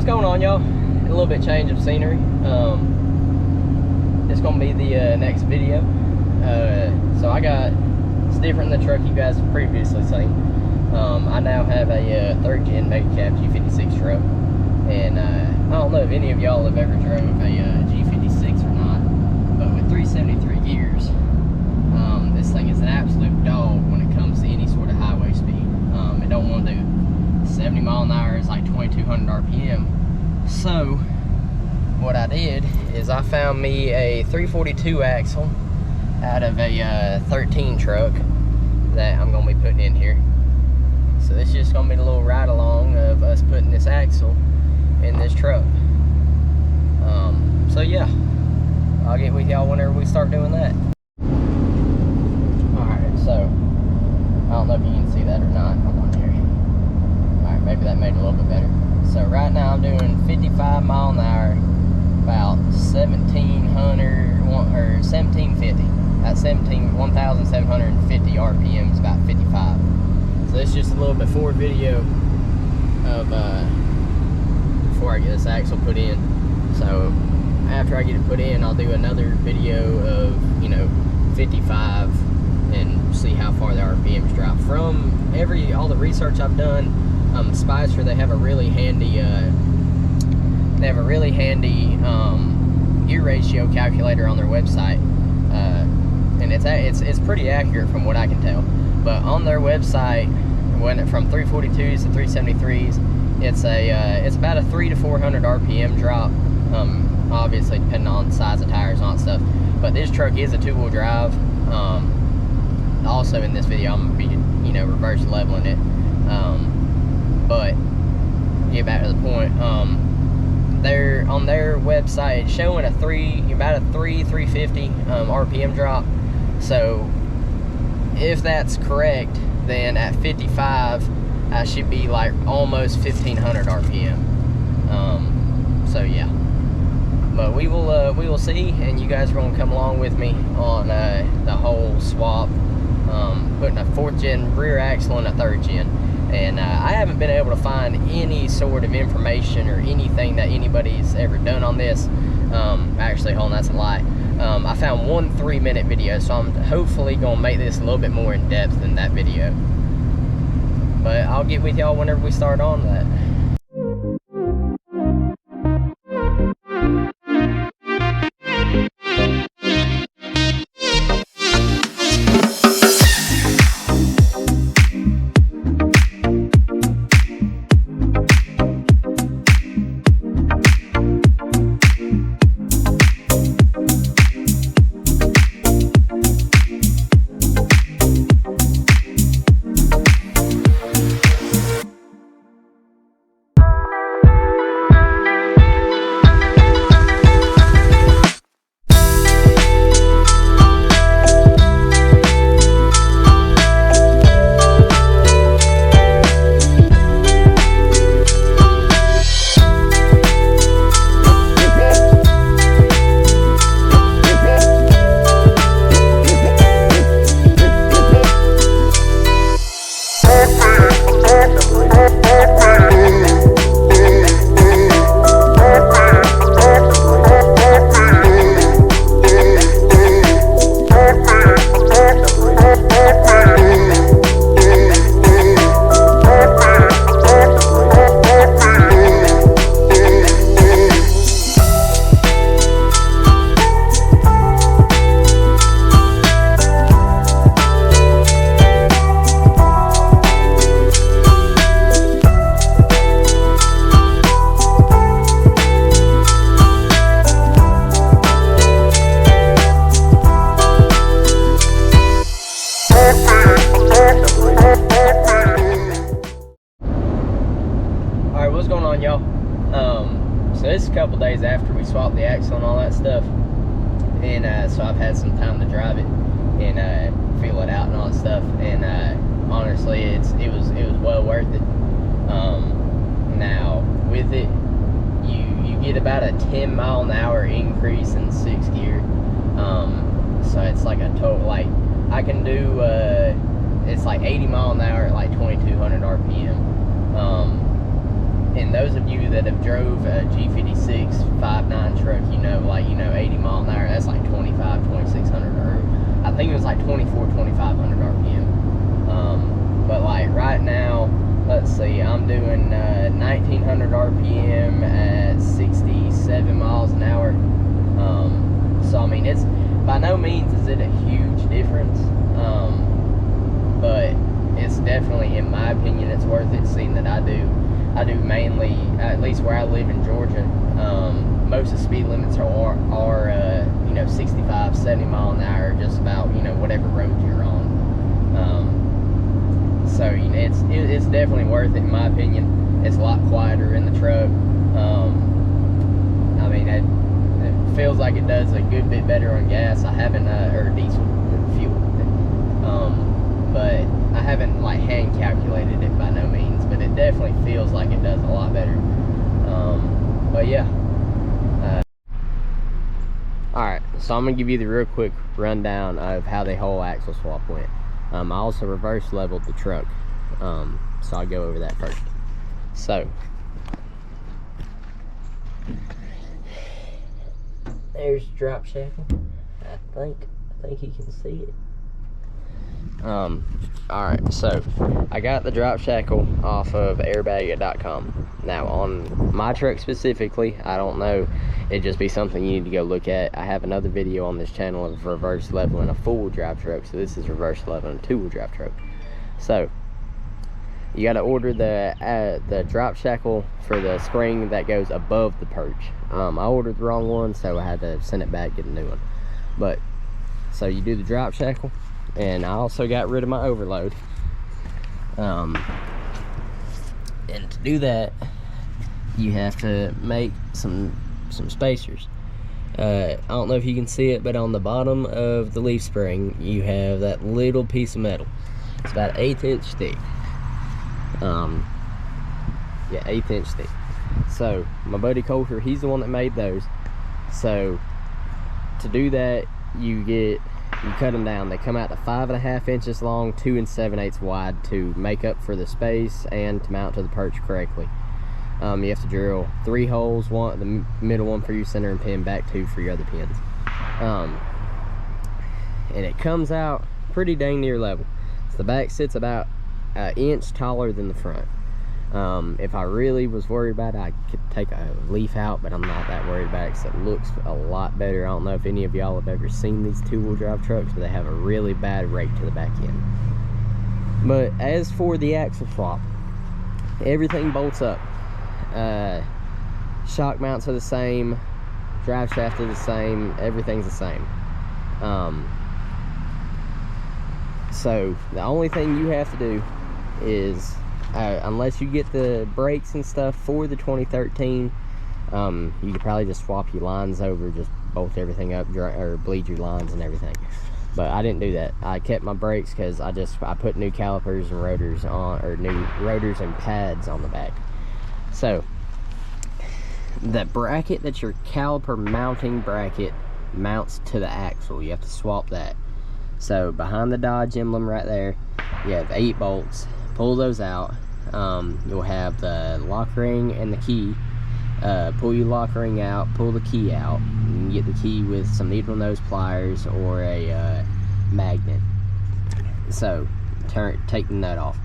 going on, y'all? A little bit change of scenery. It's gonna be the next video. So it's different than the truck you guys have previously seen. I now have a 3rd gen Mega Cab G56 truck, and I don't know if any of y'all have ever drove a G56 or not, but with 373 gears, this thing is an absolute dog when it comes to any sort of highway speed. It don't want to do 70 mile an hour. It's like 2200 RPM. So what I did is I found me a 342 axle out of a 13 truck that I'm gonna be putting in here. So this is just gonna be a little ride along of us putting this axle in this truck. So yeah, I'll get with y'all whenever we start doing that. Alright, so I don't know if you can see that or not. Come on here. Alright, maybe that made it a little bit better. So right now I'm doing 55 mile an hour, about 1700 or 1750. At 1,750 RPM is about 55. So this is just a little before video of before I get this axle put in. So after I get it put in, I'll do another video of 55 and see how far the RPMs drop. From all the research I've done, Spicer, they have a really handy gear ratio calculator on their website, and it's pretty accurate from what I can tell. But on their website, from 342s to 373s, it's about a 300 to 400 RPM drop, obviously depending on the size of tires and all that stuff. But this truck is a 2-wheel drive. Also in this video I'm gonna be reverse leveling it, but get back to the point. They're on their website showing about a 350 RPM drop. So if that's correct, then at 55 I should be like almost 1500 RPM. So yeah, but we will see, and you guys are going to come along with me on the whole swap, putting a 4th gen rear axle in a 3rd gen. And I haven't been able to find any sort of information or anything that anybody's ever done on this. Actually, hold on, that's a lie. I found one 3-minute video, so I'm hopefully going to make this a little bit more in depth than that video. But I'll get with y'all whenever we start on that. So this is a couple days after we swapped the axle and all that stuff, and so I've had some time to drive it and feel it out and all that stuff, and honestly it was well worth it. Now with it, you get about a 10 mile an hour increase in 6th gear, so it's like a total, like I can do it's like 80 mile an hour at like 2200 RPM, and mean, those of you that have drove a G56 5.9 truck, you know, like, you know, 80 mile an hour, that's like 2600, or I think it was like 2500 RPM. But like right now, let's see, I'm doing 1900 RPM at 67 miles an hour. So I mean, it's by no means is it a huge difference, but it's definitely, in my opinion, it's worth it, seeing that I do mainly, at least where I live in Georgia, most of the speed limits are you know, 65, 70 mile an hour, just about, you know, whatever road you're on. So you know, it's definitely worth it, in my opinion. It's a lot quieter in the truck. I mean, it feels like it does a good bit better on gas. I haven't, or diesel fuel, but I haven't like hand calculated it by no means, but it definitely feels like it does a lot better. But yeah. Alright, so I'm gonna give you the real quick rundown of how the whole axle swap went. I also reverse leveled the truck, so I'll go over that first. So there's the drop shackle. I think you can see it. Alright, so I got the drop shackle off of airbag.com. Now on my truck specifically, I don't know, it'd just be something you need to go look at. I have another video on this channel of reverse leveling a four-wheel drive truck, so this is reverse leveling a two-wheel drive truck. So you got to order the drop shackle for the spring that goes above the perch. I ordered the wrong one, so I had to send it back, get a new one. But so you do the drop shackle, and I also got rid of my overload. And to do that, you have to make some spacers. I don't know if you can see it, but on the bottom of the leaf spring, you have that little piece of metal. It's about 1/8 inch thick. Yeah, 1/8 inch thick. So my buddy Coulter, he's the one that made those. So to do that, you cut them down. They come out to 5.5 inches long, 2 7/8 wide, to make up for the space and to mount to the perch correctly. You have to drill 3 holes, one, the middle one for your centering pin, back 2 for your other pins. And it comes out pretty dang near level. So the back sits about 1 inch taller than the front. If I really was worried about it, I could take a leaf out, but I'm not that worried about it because it looks a lot better. I don't know if any of y'all have ever seen these two-wheel drive trucks, but they have a really bad rake to the back end. But as for the axle swap, everything bolts up. Shock mounts are the same, drive shaft is the same, everything's the same. So the only thing you have to do is, unless you get the brakes and stuff for the 2013, you could probably just swap your lines over, just bolt everything up, or bleed your lines and everything. But I didn't do that. I kept my brakes because I put new calipers and rotors on, or new rotors and pads on the back. So the bracket that your caliper mounting bracket mounts to the axle, you have to swap that. So behind the Dodge emblem right there, you have 8 bolts. Pull those out. You'll have the lock ring and the key. Pull your lock ring out, pull the key out. You can get the key with some needle nose pliers or a magnet. So take the nut off.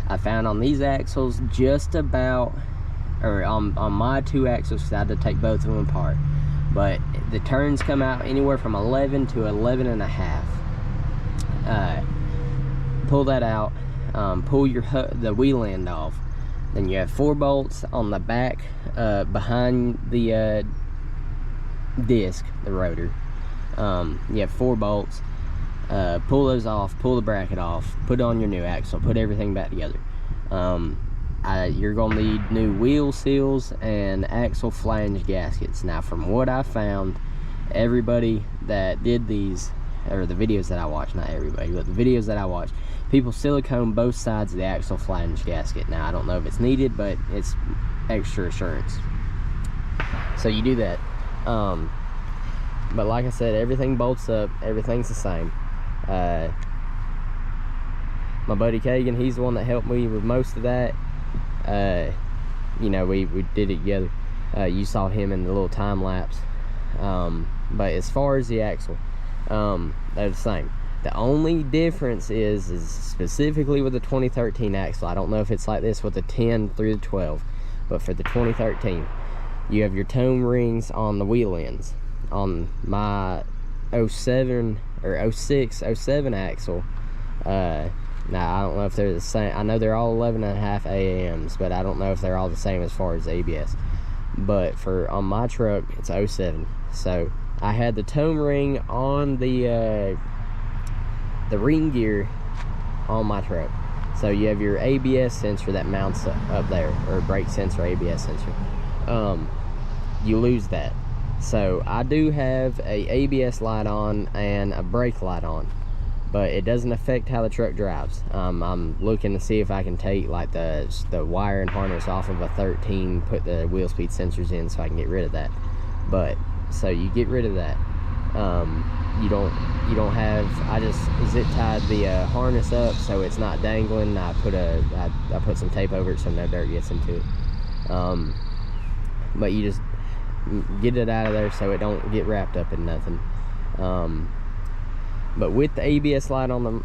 I found on these axles just about, or on my 2 axles, because I had to take both of them apart, but the turns come out anywhere from 11 to 11.5. Pull that out. Pull the wheel end off. Then you have 4 bolts on the back, behind the disc, the rotor. You have 4 bolts. Pull those off, pull the bracket off, put on your new axle, put everything back together. You're gonna need new wheel seals and axle flange gaskets. Now, from what I found, everybody that did these, or the videos that I watched, not everybody, but the videos that I watched, people silicone both sides of the axle flange gasket. Now, I don't know if it's needed, but it's extra assurance. So you do that. But like I said, everything bolts up, everything's the same. My buddy Kagan, he's the one that helped me with most of that. you know, we did it together. You saw him in the little time lapse. But as far as the axle, they're the same. The only difference is specifically with the 2013 axle. I don't know if it's like this with the 10 through the 12, but for the 2013, you have your tone rings on the wheel ends. On my 07 or 06, 07 axle, now I don't know if they're the same. I know they're all 11.5 AAMs, but I don't know if they're all the same as far as ABS. But on my truck, it's 07. So I had the tone ring on the ring gear on my truck. So you have your ABS sensor that mounts up there, or brake sensor, ABS sensor. You lose that. So I do have a ABS light on and a brake light on, but it doesn't affect how the truck drives. I'm looking to see if I can take like the wire and harness off of a 13, put the wheel speed sensors in so I can get rid of that. But so you get rid of that. You don't have, I just zip tied the harness up so it's not dangling. I put some tape over it so no dirt gets into it. But you just get it out of there so it don't get wrapped up in nothing. But with the ABS light on the